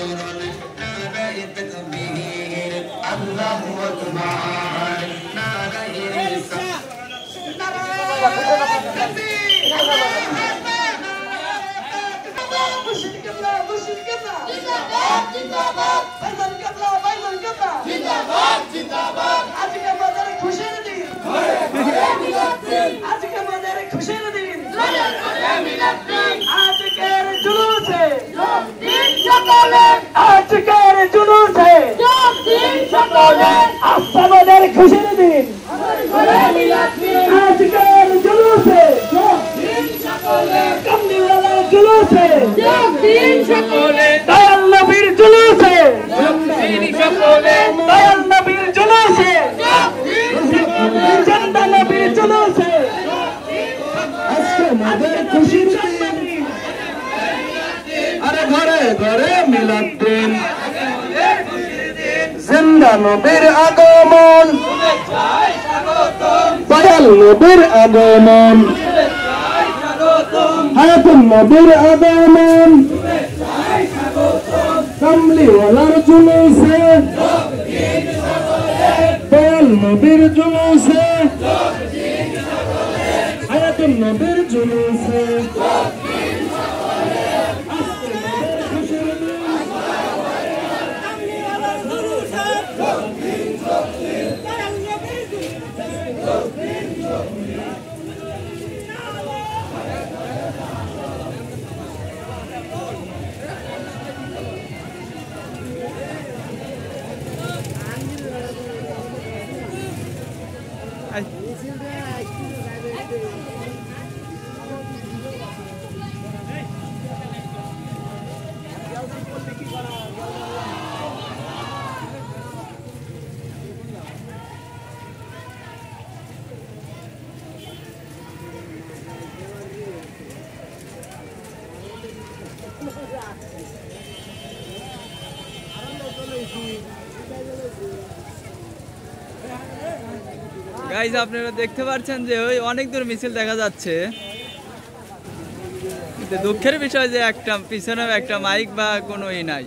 চরণ নারায়ে তাকবীর আল্লাহু আকবার নারায়ে আজকের জুলুসে আমাদের খুশির দিন আজকের জুলুসে কামলিওয়ালার জুলুসে দয়াল নবীর জুলুসে দয়াল নবীর জুলুসে চন্দা নবীর জুলুসে আজকে আমাদের খুশির দিন আরে ঘরে ঘরে মিলাদ দিন জিন্দা নবীর আগমন দয়াল নবীর আগমন হায়াতুন নবীর আগমন কামলিওয়ালার জুলুসে দয়াল নবীর জুলুসে হায়াতুন নবীর জুলুসে গাইজ আপনারা দেখতে পাচ্ছেন যে ওই অনেক দূর মিছিল দেখা যাচ্ছে, কিন্তু দুঃখের বিষয় যে একটা পিছনে একটা মাইক বা কোনো ই নাই।